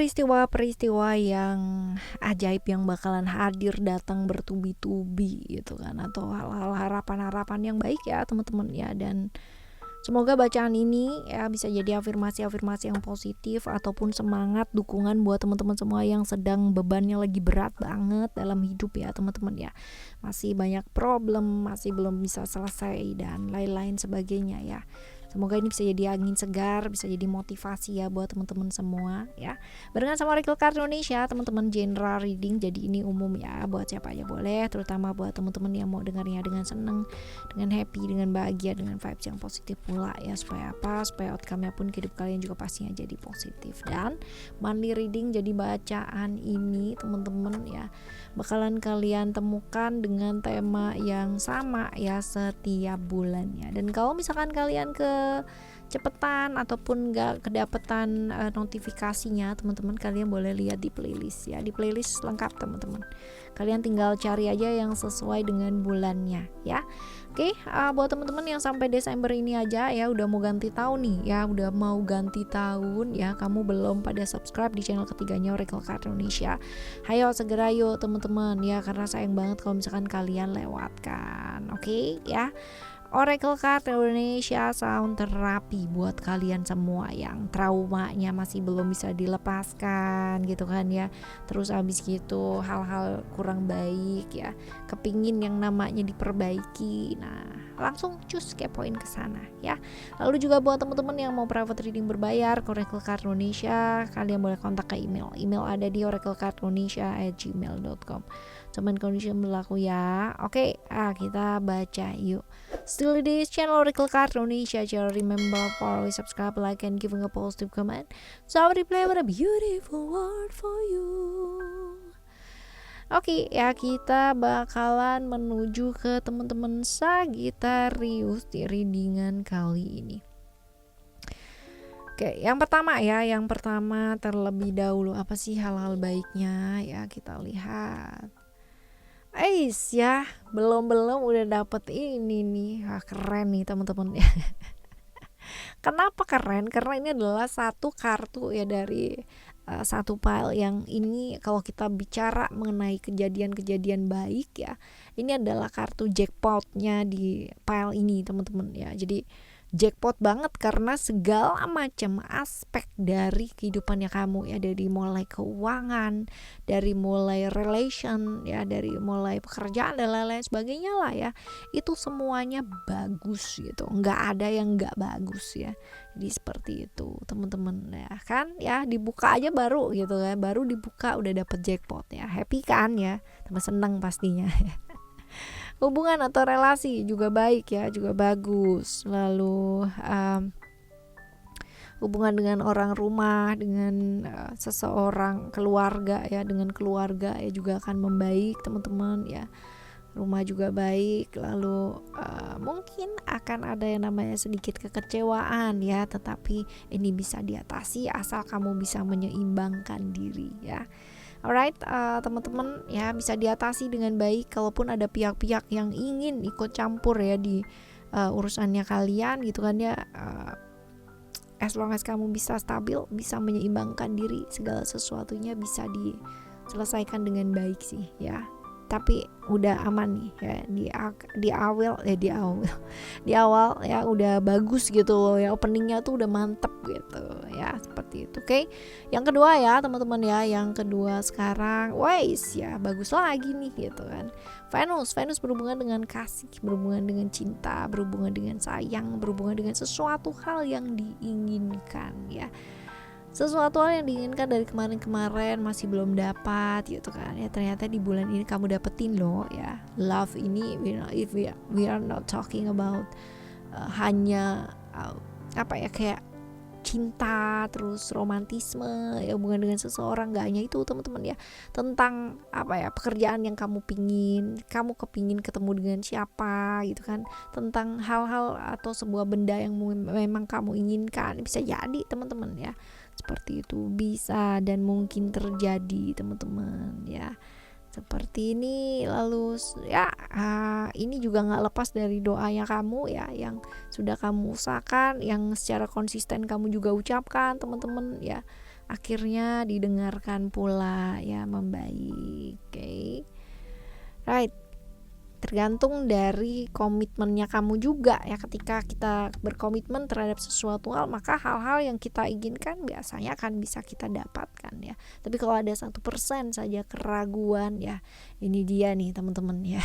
peristiwa-peristiwa yang ajaib yang bakalan hadir datang bertubi-tubi gitu kan, atau hal-hal harapan-harapan yang baik ya teman-teman ya. Dan semoga bacaan ini ya bisa jadi afirmasi-afirmasi yang positif ataupun semangat dukungan buat teman-teman semua yang sedang bebannya lagi berat banget dalam hidup ya teman-teman ya. Masih banyak problem, masih belum bisa selesai dan lain-lain sebagainya ya. Semoga ini bisa jadi angin segar, bisa jadi motivasi ya buat teman-teman semua ya. Barengan sama Oracle Card Indonesia, teman-teman general reading, jadi ini umum ya, buat siapa aja boleh, terutama buat teman-teman yang mau dengarnya dengan seneng, dengan happy, dengan bahagia, dengan vibes yang positif pula ya. Supaya apa? Supaya outcome-nya pun ke hidup kalian juga pastinya jadi positif. Dan monthly reading, jadi bacaan ini teman-teman ya bakalan kalian temukan dengan tema yang sama ya setiap bulannya. Dan kalau misalkan kalian cepetan ataupun gak kedapetan notifikasinya, teman-teman kalian boleh lihat di playlist ya. Di playlist lengkap teman-teman. Kalian tinggal cari aja yang sesuai dengan bulannya ya. Oke, buat teman-teman yang sampai Desember ini aja ya udah mau ganti tahun nih ya, udah mau ganti tahun ya, kamu belum pada subscribe di channel ketiganya Oracle Card Indonesia. Hayo segera yuk teman-teman ya, karena sayang banget kalau misalkan kalian lewatkan. Oke ya. Oracle Card Indonesia Sound Therapy buat kalian semua yang traumanya masih belum bisa dilepaskan gitu kan ya. Terus abis gitu hal-hal kurang baik ya, kepingin yang namanya diperbaiki. Nah, langsung cus kepoin ke sana ya. Lalu juga buat teman-teman yang mau private reading berbayar ke Oracle Card Indonesia, kalian boleh kontak ke email. Email ada di oraclecardindonesia@gmail.com. Cuman condition berlaku ya. Oke, kita baca yuk. Still this channel Oracle Card Indonesia. Jangan remember follow, subscribe, like, and giving a positive comment. So I will play with a beautiful word for you. Oke ya, kita bakalan menuju ke teman-teman Sagittarius di readingan kali ini. Oke, yang pertama terlebih dahulu apa sih hal-hal baiknya ya, kita lihat. Ya, belum udah dapet ini nih. Keren nih teman-teman ya. Kenapa keren? Karena ini adalah satu kartu ya dari satu pile yang ini. Kalau kita bicara mengenai kejadian-kejadian baik ya, ini adalah kartu jackpotnya di pile ini teman-teman ya. Jadi jackpot banget karena segala macam aspek dari kehidupannya kamu ya, dari mulai keuangan, dari mulai relation ya, dari mulai pekerjaan dan lain-lain sebagainya lah ya, itu semuanya bagus gitu, nggak ada yang nggak bagus ya. Jadi seperti itu teman-teman ya kan ya, dibuka aja baru gitu kan, baru dibuka udah dapet jackpot ya, happy kan ya, tambah seneng pastinya. Hubungan atau relasi juga baik ya, juga bagus. Lalu hubungan dengan orang rumah, dengan seseorang, keluarga ya, dengan keluarga ya juga akan membaik teman-teman ya. Rumah juga baik. Lalu mungkin akan ada yang namanya sedikit kekecewaan ya, tetapi ini bisa diatasi asal kamu bisa menyeimbangkan diri ya. Alright, teman-teman ya, bisa diatasi dengan baik. Kalaupun ada pihak-pihak yang ingin ikut campur ya di urusannya kalian gitu kan ya, as long as kamu bisa stabil, bisa menyeimbangkan diri, segala sesuatunya bisa diselesaikan dengan baik sih ya. Tapi udah aman nih ya, di awal ya udah bagus gitu loh ya, openingnya tuh udah mantep gitu ya, seperti itu. Oke, yang kedua ya teman-teman ya, yang kedua sekarang ya bagus lagi nih gitu kan. Venus berhubungan dengan kasih, berhubungan dengan cinta, berhubungan dengan sayang, berhubungan dengan sesuatu hal yang diinginkan ya. Sesuatu hal yang diinginkan dari kemarin-kemarin masih belum dapat gitu kan ya, ternyata di bulan ini kamu dapetin loh ya. Love ini we are not talking about hanya kayak cinta terus romantisme ya, hubungan dengan seseorang, gak hanya itu teman-teman ya, tentang pekerjaan yang kamu kepingin ketemu dengan siapa gitu kan, tentang hal-hal atau sebuah benda yang memang kamu inginkan, bisa jadi teman-teman ya. Seperti itu bisa dan mungkin terjadi teman-teman ya, seperti ini. Lalu ya ini juga gak lepas dari doanya kamu ya, yang sudah kamu usahakan, yang secara konsisten kamu juga ucapkan teman-teman ya. akhirnya didengarkan pula ya, membaik. Oke. Right. Tergantung dari komitmennya kamu juga ya. Ketika kita berkomitmen terhadap sesuatu hal, maka hal-hal yang kita inginkan biasanya akan bisa kita dapatkan ya. Tapi kalau ada 1% saja keraguan ya, ini dia nih teman-teman ya.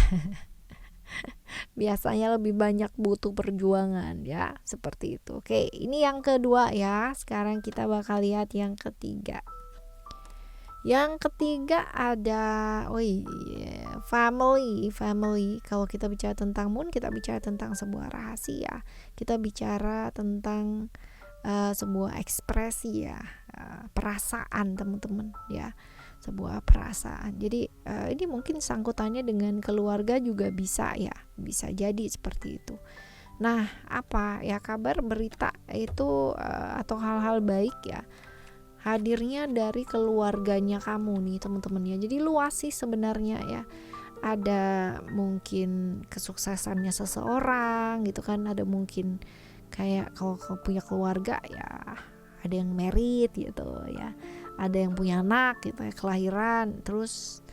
Biasanya lebih banyak butuh perjuangan ya, seperti itu. Oke, ini yang kedua ya. Sekarang kita bakal lihat yang ketiga. Yang ketiga ada family. Kalau kita bicara tentang moon, kita bicara tentang sebuah rahasia. Kita bicara tentang sebuah ekspresi ya, perasaan teman-teman ya, sebuah perasaan. Jadi ini mungkin sangkutannya dengan keluarga juga bisa ya, bisa jadi seperti itu. Nah, apa ya kabar berita itu atau hal-hal baik ya, hadirnya dari keluarganya kamu nih teman-teman ya. Jadi luas sih sebenarnya ya. Ada mungkin kesuksesannya seseorang gitu kan, ada mungkin kayak kalau punya keluarga ya, ada yang married gitu ya, ada yang punya anak gitu ya, kelahiran, terus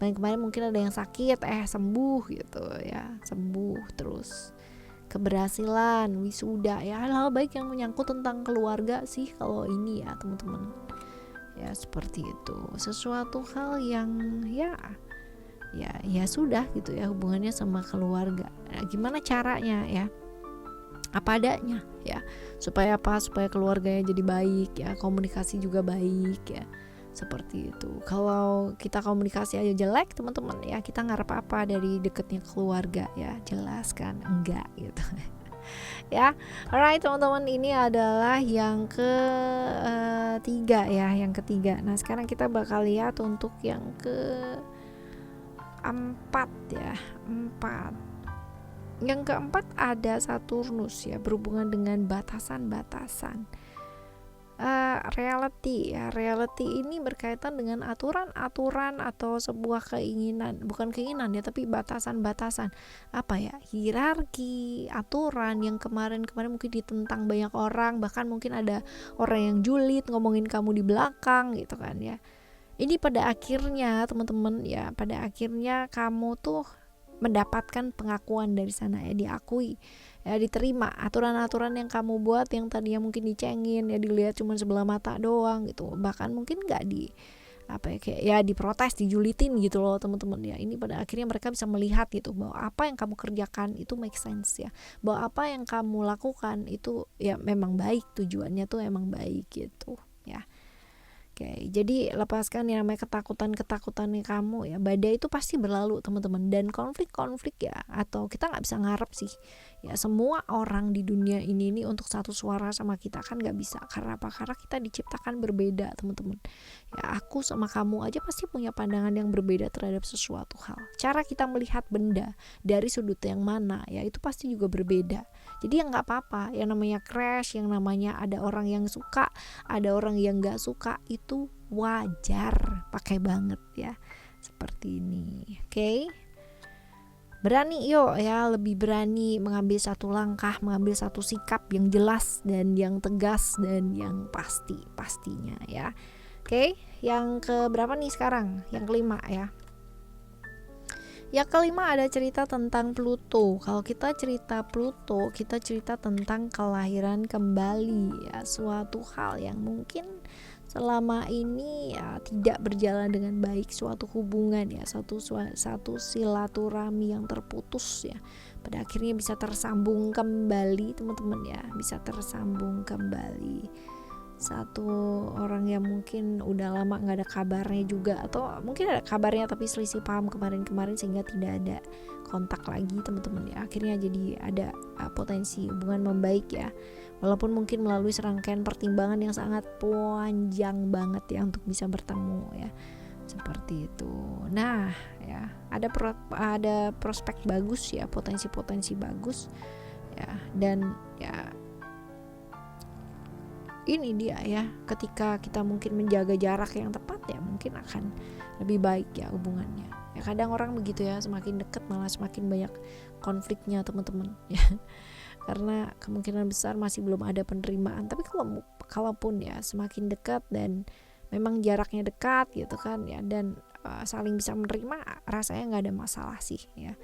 kemarin mungkin ada yang sakit sembuh gitu ya, sembuh, terus keberhasilan, wisuda ya, hal-hal baik yang menyangkut tentang keluarga sih kalau ini ya teman-teman ya, seperti itu. Sesuatu hal yang ya sudah gitu ya, hubungannya sama keluarga. Nah, gimana caranya ya, apa adanya ya, supaya keluarganya jadi baik ya, komunikasi juga baik ya, seperti itu. Kalau kita komunikasi aja jelek teman-teman ya, kita ngarep apa dari deketnya keluarga ya, jelas kan enggak gitu. Ya, alright teman-teman, ini adalah yang ketiga ya, yang ketiga. Nah sekarang kita bakal lihat untuk yang keempat ya, Yang keempat ada Saturnus ya, berhubungan dengan batasan-batasan. Reality ya, reality ini berkaitan dengan aturan-aturan atau sebuah keinginan, bukan keinginan ya, tapi batasan-batasan apa ya, hierarki, aturan yang kemarin mungkin ditentang banyak orang, bahkan mungkin ada orang yang julid ngomongin kamu di belakang gitu kan ya. Ini pada akhirnya teman-teman ya, pada akhirnya kamu tuh mendapatkan pengakuan dari sana ya, diakui ya, diterima. Aturan-aturan yang kamu buat yang tadinya mungkin dicengin ya, dilihat cuma sebelah mata doang gitu, bahkan mungkin nggak diprotes, dijulitin gitu loh teman-teman ya. Ini pada akhirnya mereka bisa melihat gitu bahwa apa yang kamu kerjakan itu make sense ya, bahwa apa yang kamu lakukan itu ya memang baik, tujuannya tuh emang baik gitu ya. Oke, jadi lepaskan yang namanya ketakutan-ketakutannya kamu ya. Badai itu pasti berlalu teman-teman, dan konflik-konflik ya, atau kita nggak bisa ngarep sih ya semua orang di dunia ini untuk satu suara sama kita, kan nggak bisa. Karena apa? Karena kita diciptakan berbeda teman-teman ya. Aku sama kamu aja pasti punya pandangan yang berbeda terhadap sesuatu hal. Cara kita melihat benda dari sudut yang mana ya, itu pasti juga berbeda. Jadi ya nggak apa-apa, yang namanya crash, yang namanya ada orang yang suka, ada orang yang nggak suka, itu wajar, pakai banget ya, seperti ini. Oke. Berani yuk ya, lebih berani mengambil satu langkah, mengambil satu sikap yang jelas dan yang tegas dan yang pastinya ya. Oke, yang keberapa nih sekarang? Yang kelima ya. Yang kelima ada cerita tentang Pluto. Kalau kita cerita Pluto, kita cerita tentang kelahiran kembali ya, suatu hal yang mungkin selama ini ya tidak berjalan dengan baik, suatu hubungan ya, satu silaturahmi yang terputus ya, pada akhirnya bisa tersambung kembali teman-teman ya, bisa tersambung kembali. Satu orang yang mungkin udah lama nggak ada kabarnya juga, atau mungkin ada kabarnya tapi selisih paham kemarin sehingga tidak ada kontak lagi teman-teman ya, akhirnya jadi ada potensi hubungan membaik ya, walaupun mungkin melalui serangkaian pertimbangan yang sangat panjang banget ya untuk bisa bertemu ya, seperti itu. Nah ya, ada prospek bagus ya, potensi bagus ya, dan ya ini dia ya, ketika kita mungkin menjaga jarak yang tepat ya, mungkin akan lebih baik ya hubungannya ya. Kadang orang begitu ya, semakin dekat malah semakin banyak konfliknya teman-teman ya, karena kemungkinan besar masih belum ada penerimaan. Tapi kalaupun ya semakin dekat dan memang jaraknya dekat gitu kan ya, dan saling bisa menerima, rasanya nggak ada masalah sih ya.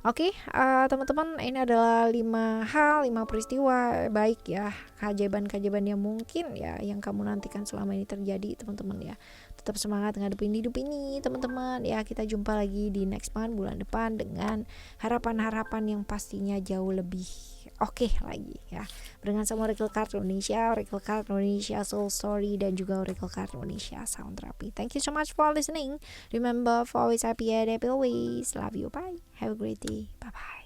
Oke, teman-teman, ini adalah 5 peristiwa baik ya, keajaiban-keajaiban yang mungkin ya yang kamu nantikan selama ini terjadi, teman-teman ya. Tetap semangat ngadepin hidup ini, teman-teman ya. Kita jumpa lagi di next month, bulan depan, dengan harapan-harapan yang pastinya jauh lebih oke lagi ya. Dengan sama Oracle Card Indonesia Soul Story, dan juga Oracle Card Indonesia Sound Therapy. Thank you so much for listening. Remember, for always happy and happy always. Love you. Bye. Have a great day. Bye bye.